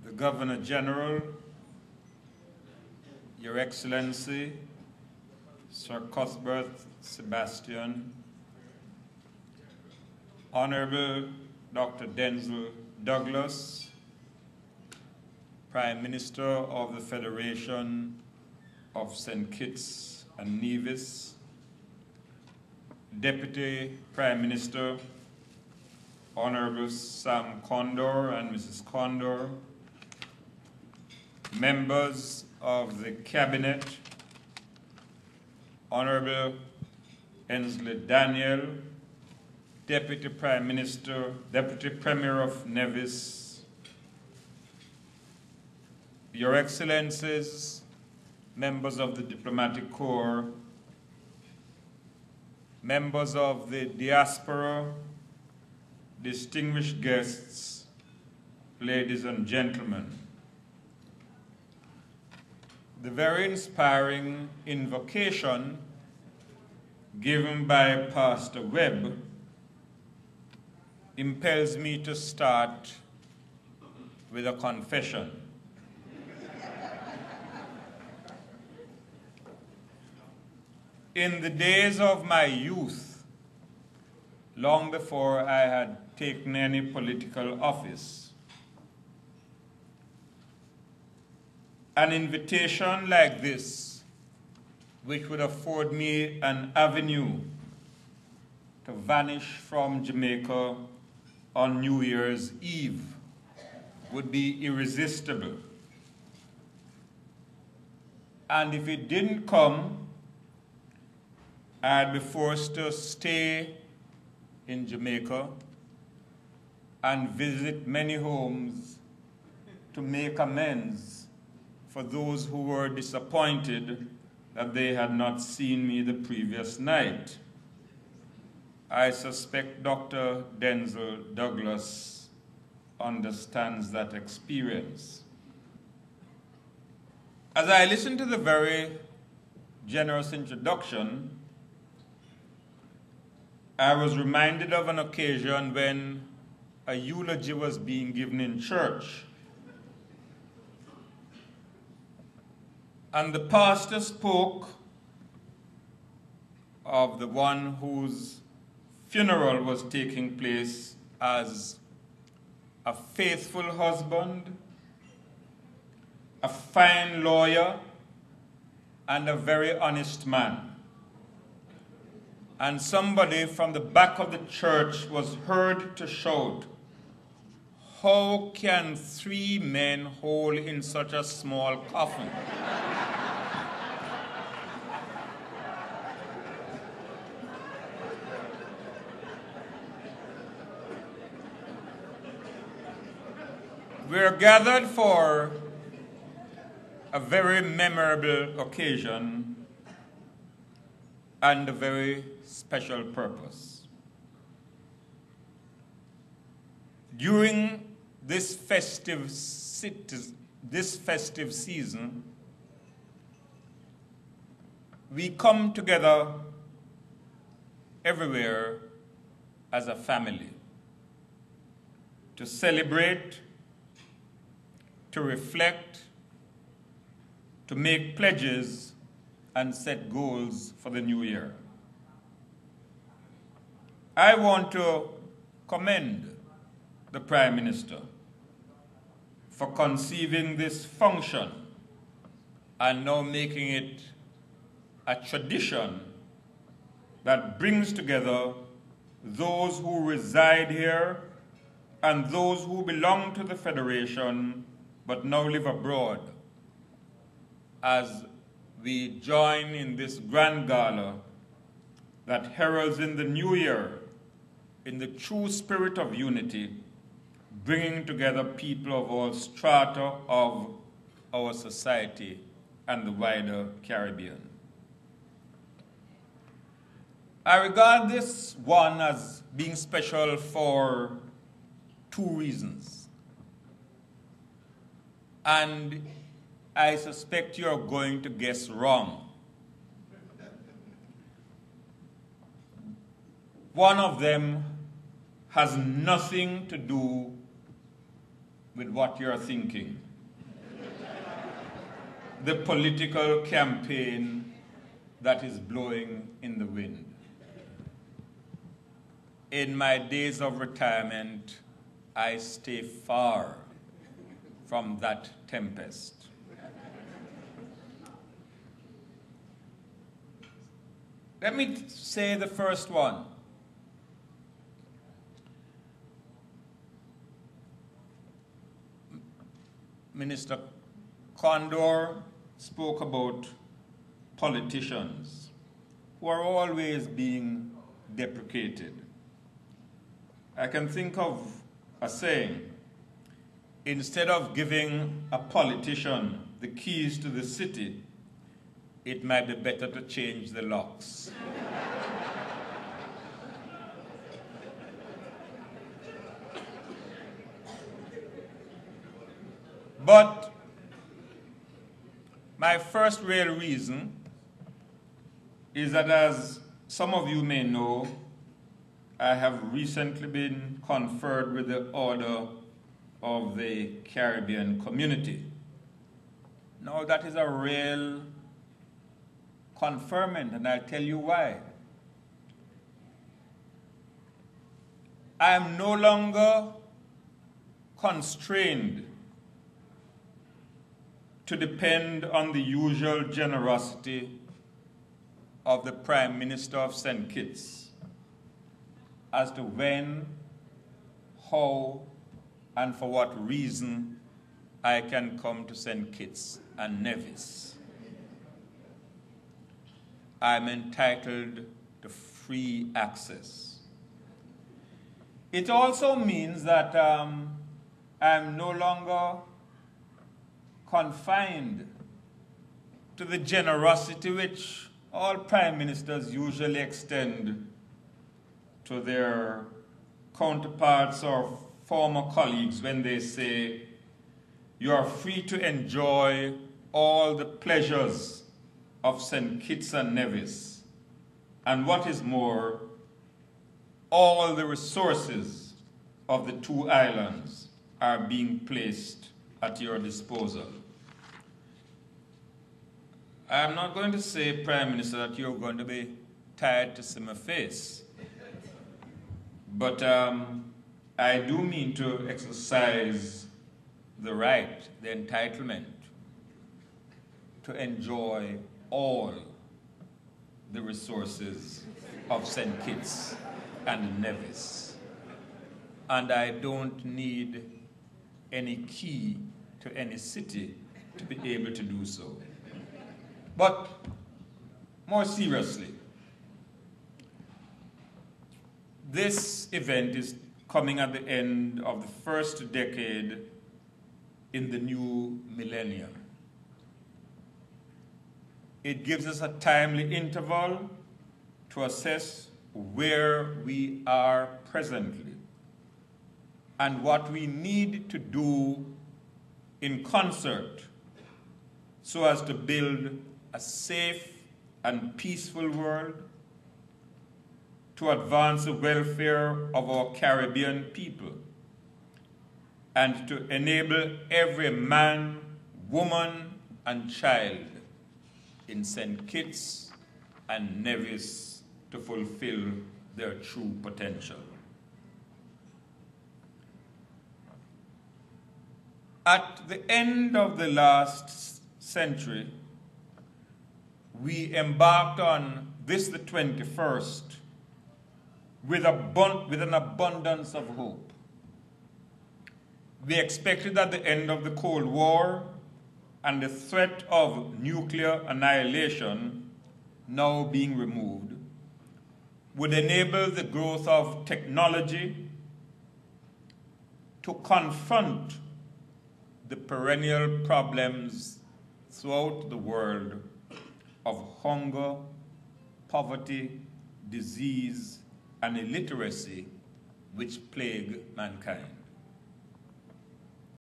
the Governor General, Your Excellency, Sir Cuthbert Sebastian, Honourable Dr. Denzil Douglas, Prime Minister of the Federation of St. Kitts and Nevis, Deputy Prime Minister, Honourable Sam Condor and Mrs. Condor, members of the Cabinet, Honourable Ensley Daniel, Deputy Prime Minister, Deputy Premier of Nevis, Your Excellencies, members of the Diplomatic Corps, members of the diaspora, distinguished guests, ladies and gentlemen. The very inspiring invocation given by Pastor Webb impels me to start with a confession. In the days of my youth, long before I had taken any political office, an invitation like this, which would afford me an avenue to vanish from Jamaica on New Year's Eve, would be irresistible. And if it didn't come, I'd be forced to stay in Jamaica and visit many homes to make amends for those who were disappointed that they had not seen me the previous night. I suspect Dr. Denzil Douglas understands that experience. As I listened to the very generous introduction, I was reminded of an occasion when a eulogy was being given in church. And the pastor spoke of the one whose funeral was taking place as a faithful husband, a fine lawyer, and a very honest man. And somebody from the back of the church was heard to shout, "How can 3 men hold in such a small coffin?" We're gathered for a very memorable occasion and a very special purpose. During this festive season, we come together everywhere as a family to celebrate, to reflect, to make pledges, and set goals for the new year. I want to commend the Prime Minister for conceiving this function and now making it a tradition that brings together those who reside here and those who belong to the Federation but now live abroad, as we join in this grand gala that heralds in the new year in the true spirit of unity, bringing together people of all strata of our society and the wider Caribbean. I regard this one as being special for 2 reasons. And I suspect you're going to guess wrong. One of them has nothing to do with what you're thinking. The political campaign that is blowing in the wind. In my days of retirement, I stay far from that tempest. Let me say the first one. Minister Condor spoke about politicians who are always being deprecated. I can think of a saying: instead of giving a politician the keys to the city, it might be better to change the locks. But my first real reason is that, as some of you may know, I have recently been conferred with the Order of the Caribbean Community. Now, that is a real conferment, and I'll tell you why. I am no longer constrained to depend on the usual generosity of the Prime Minister of St. Kitts as to when, how, and for what reason I can come to St. Kitts and Nevis. I'm entitled to free access. It also means that I'm no longer confined to the generosity which all prime ministers usually extend to their counterparts or former colleagues when they say, you are free to enjoy all the pleasures of St. Kitts and Nevis, and what is more, all the resources of the two islands are being placed at your disposal. I'm not going to say, Prime Minister, that you're going to be tired to see my face, but I do mean to exercise the right, the entitlement, to enjoy all the resources of St. Kitts and Nevis. And I don't need any key to any city to be able to do so. But more seriously, this event is coming at the end of the first decade in the new millennium. It gives us a timely interval to assess where we are presently and what we need to do in concert so as to build a safe and peaceful world, to advance the welfare of our Caribbean people, and to enable every man, woman, and child in St. Kitts and Nevis to fulfill their true potential. At the end of the last century, we embarked on this, the 21st, with an abundance of hope. We expected that the end of the Cold War and the threat of nuclear annihilation now being removed would enable the growth of technology to confront the perennial problems throughout the world of hunger, poverty, disease, and illiteracy which plague mankind.